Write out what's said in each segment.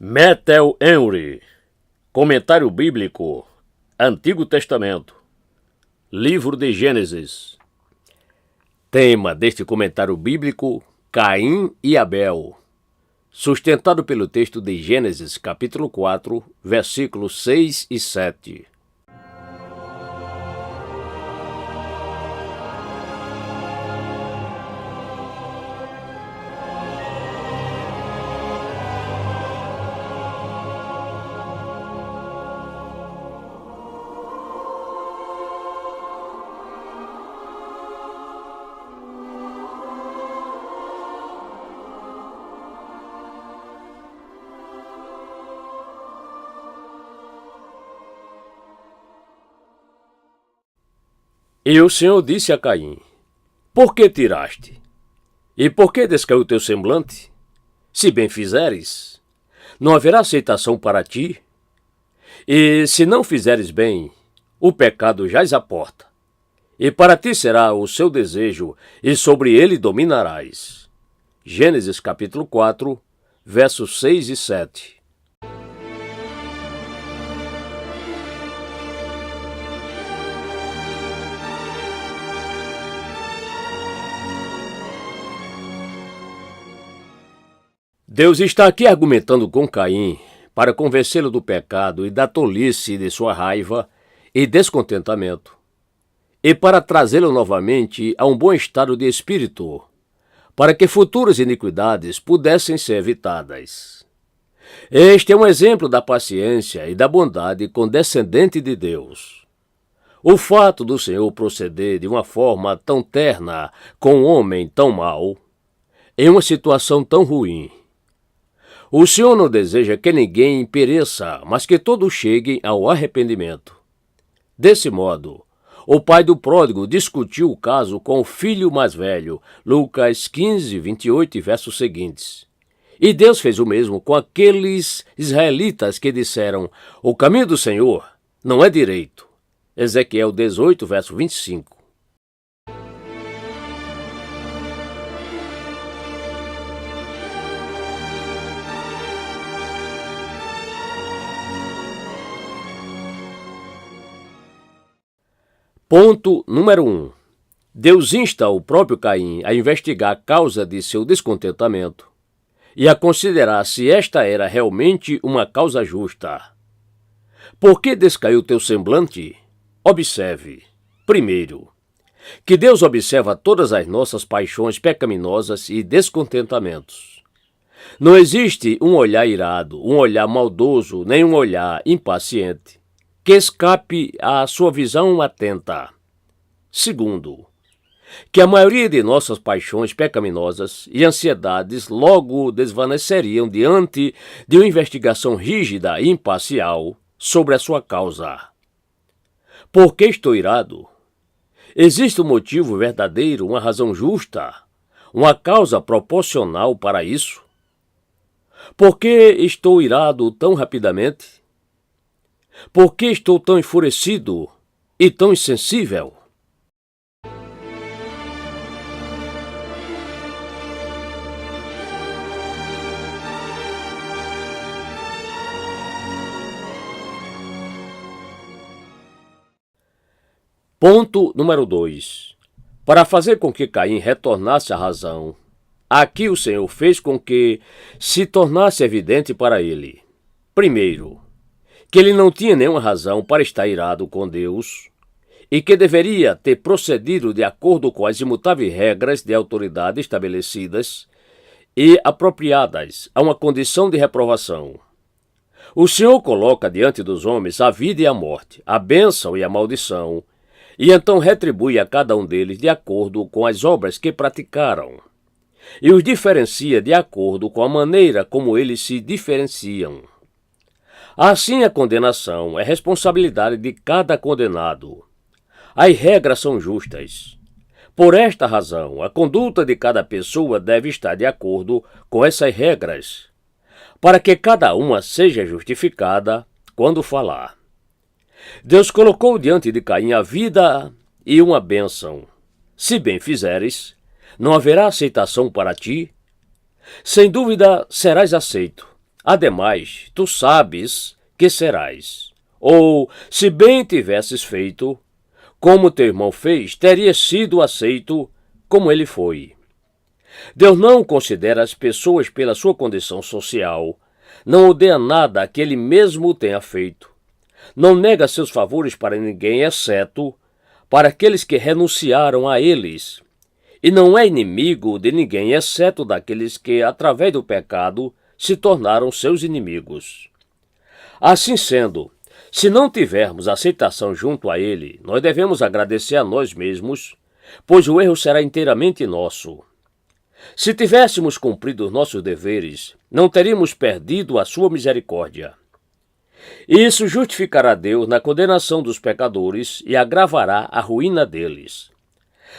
Metel Henry, Comentário Bíblico, Antigo Testamento, Livro de Gênesis. Tema deste comentário bíblico, Caim e Abel, sustentado pelo texto de Gênesis, capítulo 4, versículos 6 e 7. E o Senhor disse a Caim: Por que tiraste? E por que descaiu teu semblante? Se bem fizeres, não haverá aceitação para ti. E se não fizeres bem, o pecado jaz à porta. E para ti será o seu desejo, e sobre ele dominarás. Gênesis capítulo 4, versos 6 e 7. Deus está aqui argumentando com Caim para convencê-lo do pecado e da tolice de sua raiva e descontentamento, e para trazê-lo novamente a um bom estado de espírito, para que futuras iniquidades pudessem ser evitadas. Este é um exemplo da paciência e da bondade condescendente de Deus. O fato do Senhor proceder de uma forma tão terna com um homem tão mau, em uma situação tão ruim. O Senhor não deseja que ninguém pereça, mas que todos cheguem ao arrependimento. Desse modo, o pai do pródigo discutiu o caso com o filho mais velho, Lucas 15, 28 e versos seguintes. E Deus fez o mesmo com aqueles israelitas que disseram: O caminho do Senhor não é direito. Ezequiel 18, verso 25. Ponto número 1. Deus insta o próprio Caim a investigar a causa de seu descontentamento e a considerar se esta era realmente uma causa justa. Por que descaiu teu semblante? Observe, primeiro, que Deus observa todas as nossas paixões pecaminosas e descontentamentos. Não existe um olhar irado, um olhar maldoso, nem um olhar impaciente que escape à sua visão atenta. Segundo, que a maioria de nossas paixões pecaminosas e ansiedades logo desvaneceriam diante de uma investigação rígida e imparcial sobre a sua causa. Por que estou irado? Existe um motivo verdadeiro, uma razão justa, uma causa proporcional para isso? Por que estou irado tão rapidamente? Por que estou tão enfurecido e tão insensível? Ponto número 2. Para fazer com que Caim retornasse à razão, aqui o Senhor fez com que se tornasse evidente para ele. Primeiro, que ele não tinha nenhuma razão para estar irado com Deus e que deveria ter procedido de acordo com as imutáveis regras de autoridade estabelecidas e apropriadas a uma condição de reprovação. O Senhor coloca diante dos homens a vida e a morte, a bênção e a maldição, e então retribui a cada um deles de acordo com as obras que praticaram, e os diferencia de acordo com a maneira como eles se diferenciam. Assim, a condenação é responsabilidade de cada condenado. As regras são justas. Por esta razão, a conduta de cada pessoa deve estar de acordo com essas regras, para que cada uma seja justificada quando falar. Deus colocou diante de Caim a vida e uma bênção. Se bem fizeres, não haverá aceitação para ti? Sem dúvida serás aceito, Ademais, tu sabes que serás. Ou, se bem tivesses feito, como teu irmão fez, teria sido aceito como ele foi. Deus não considera as pessoas pela sua condição social, não odeia nada que ele mesmo tenha feito, não nega seus favores para ninguém, exceto para aqueles que renunciaram a eles, e não é inimigo de ninguém, exceto daqueles que, através do pecado, se tornaram seus inimigos. Assim sendo, se não tivermos aceitação junto a ele, nós devemos agradecer a nós mesmos, pois o erro será inteiramente nosso. Se tivéssemos cumprido os nossos deveres, não teríamos perdido a sua misericórdia. Isso justificará Deus na condenação dos pecadores e agravará a ruína deles.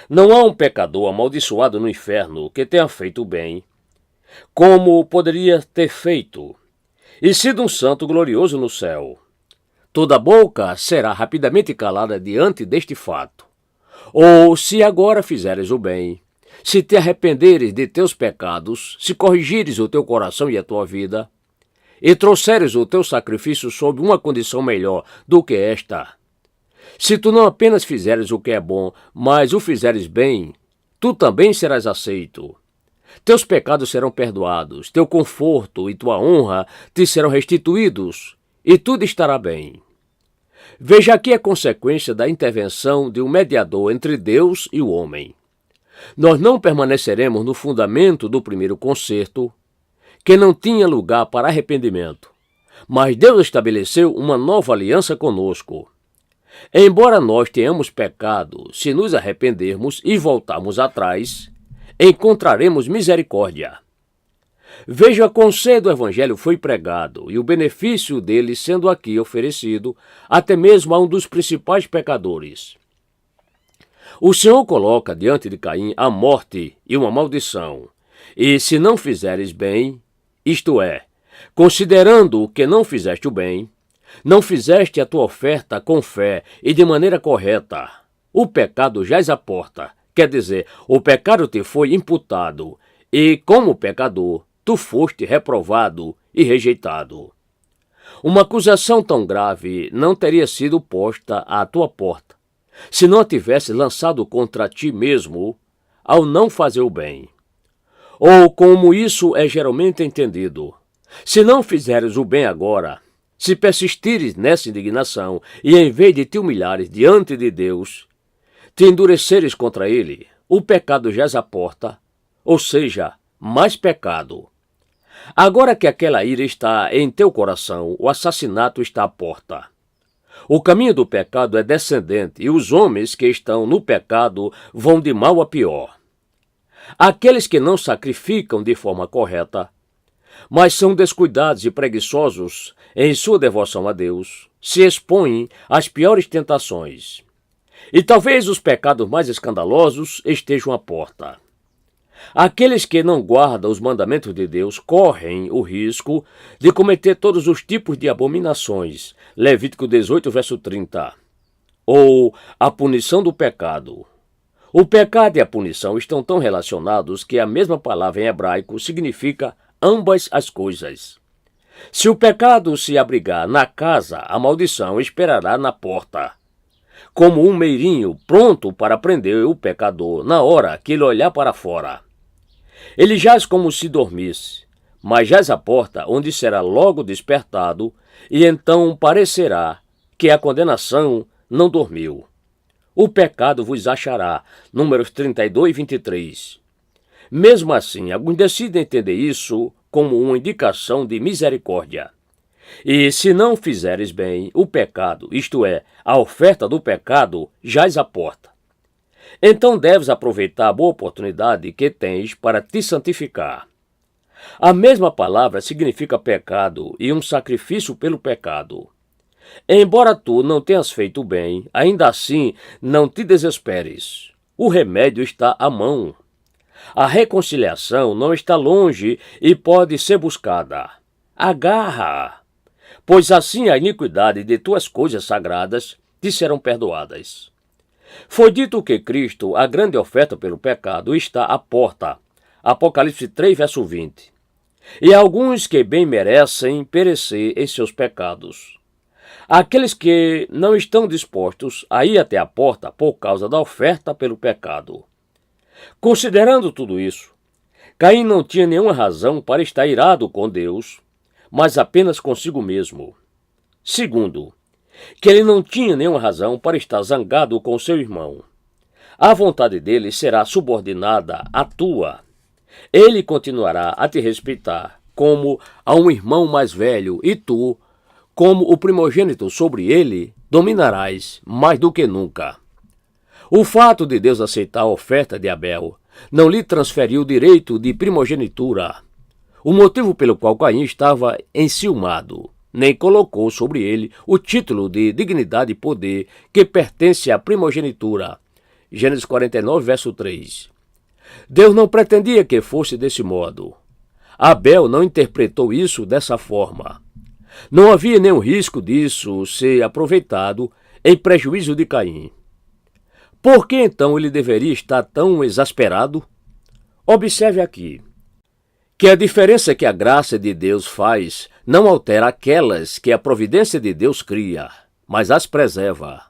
Não há um pecador amaldiçoado no inferno que tenha feito o bem, como poderia ter feito, e sido um santo glorioso no céu. Toda boca será rapidamente calada diante deste fato. Ou, se agora fizeres o bem, se te arrependeres de teus pecados, se corrigires o teu coração e a tua vida, e trouxeres o teu sacrifício sob uma condição melhor do que esta, se tu não apenas fizeres o que é bom, mas o fizeres bem, tu também serás aceito. Teus pecados serão perdoados, teu conforto e tua honra te serão restituídos, e tudo estará bem. Veja aqui a consequência da intervenção de um mediador entre Deus e o homem. Nós não permaneceremos no fundamento do primeiro concerto, que não tinha lugar para arrependimento, mas Deus estabeleceu uma nova aliança conosco. Embora nós tenhamos pecado, se nos arrependermos e voltarmos atrás, encontraremos misericórdia. Veja quão cedo o Evangelho foi pregado e o benefício dele sendo aqui oferecido até mesmo a um dos principais pecadores. O Senhor coloca diante de Caim a morte e uma maldição, e se não fizeres bem, isto é, considerando que não fizeste o bem, não fizeste a tua oferta com fé e de maneira correta, o pecado jaz à porta, quer dizer, o pecado te foi imputado, e como pecador, tu foste reprovado e rejeitado. Uma acusação tão grave não teria sido posta à tua porta, se não a tivesse lançado contra ti mesmo ao não fazer o bem. Ou como isso é geralmente entendido, se não fizeres o bem agora, se persistires nessa indignação e em vez de te humilhares diante de Deus, te endureceres contra ele, o pecado jaz à porta, ou seja, mais pecado. Agora que aquela ira está em teu coração, o assassinato está à porta. O caminho do pecado é descendente e os homens que estão no pecado vão de mal a pior. Aqueles que não sacrificam de forma correta, mas são descuidados e preguiçosos em sua devoção a Deus, se expõem às piores tentações. E talvez os pecados mais escandalosos estejam à porta. Aqueles que não guardam os mandamentos de Deus correm o risco de cometer todos os tipos de abominações. Levítico 18, verso 30. Ou a punição do pecado. O pecado e a punição estão tão relacionados que a mesma palavra em hebraico significa ambas as coisas. Se o pecado se abrigar na casa, a maldição esperará na porta, como um meirinho pronto para prender o pecador na hora que ele olhar para fora. Ele jaz como se dormisse, mas jaz à porta, onde será logo despertado, e então parecerá que a condenação não dormiu. O pecado vos achará. Números 32 e 23. Mesmo assim, alguns decidem entender isso como uma indicação de misericórdia. E se não fizeres bem, o pecado, isto é, a oferta do pecado, jaz à porta. Então deves aproveitar a boa oportunidade que tens para te santificar. A mesma palavra significa pecado e um sacrifício pelo pecado. Embora tu não tenhas feito bem, ainda assim não te desesperes. O remédio está à mão. A reconciliação não está longe e pode ser buscada. Agarra, pois assim a iniquidade de tuas coisas sagradas te serão perdoadas. Foi dito que Cristo, a grande oferta pelo pecado, está à porta. Apocalipse 3, verso 20. e alguns que bem merecem perecer em seus pecados. Aqueles que não estão dispostos a ir até a porta por causa da oferta pelo pecado. Considerando tudo isso, Caim não tinha nenhuma razão para estar irado com Deus, mas apenas consigo mesmo. Segundo, que ele não tinha nenhuma razão para estar zangado com seu irmão. A vontade dele será subordinada à tua. Ele continuará a te respeitar como a um irmão mais velho e tu, como o primogênito sobre ele, dominarás mais do que nunca. O fato de Deus aceitar a oferta de Abel não lhe transferiu o direito de primogenitura, o motivo pelo qual Caim estava enciumado, nem colocou sobre ele o título de dignidade e poder que pertence à primogenitura. Gênesis 49, verso 3. Deus não pretendia que fosse desse modo. Abel não interpretou isso dessa forma. Não havia nenhum risco disso ser aproveitado em prejuízo de Caim. Por que então ele deveria estar tão exasperado? Observe aqui que a diferença que a graça de Deus faz não altera aquelas que a providência de Deus cria, mas as preserva,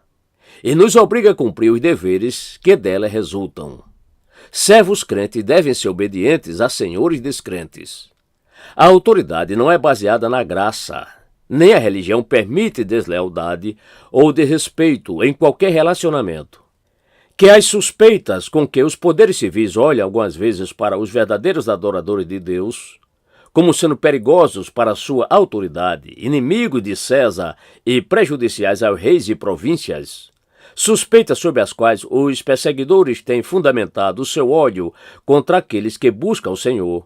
e nos obriga a cumprir os deveres que dela resultam. Servos crentes devem ser obedientes a senhores descrentes. A autoridade não é baseada na graça, nem a religião permite deslealdade ou desrespeito em qualquer relacionamento. Que as suspeitas com que os poderes civis olham algumas vezes para os verdadeiros adoradores de Deus, como sendo perigosos para sua autoridade, inimigos de César e prejudiciais aos reis e províncias, suspeitas sobre as quais os perseguidores têm fundamentado o seu ódio contra aqueles que buscam o Senhor,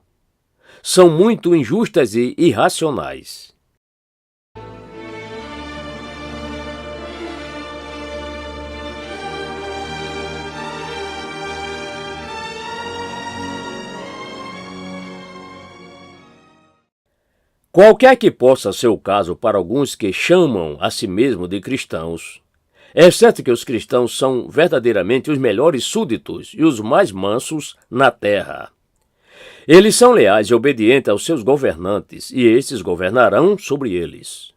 são muito injustas e irracionais. Qualquer que possa ser o caso para alguns que chamam a si mesmos de cristãos, é certo que os cristãos são verdadeiramente os melhores súditos e os mais mansos na terra. Eles são leais e obedientes aos seus governantes, e estes governarão sobre eles.